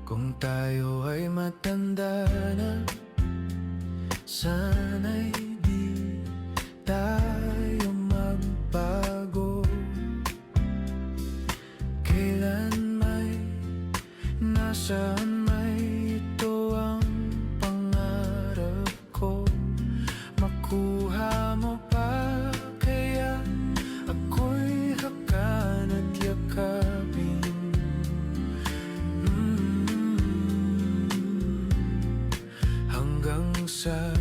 Kung tayo ay matanda na, sana'y di tayo magbago. Kailan may, nasaan may, ito ang pangarap ko. Makuha mo pa kaya ako'y hakan at yakapin. Hanggang sa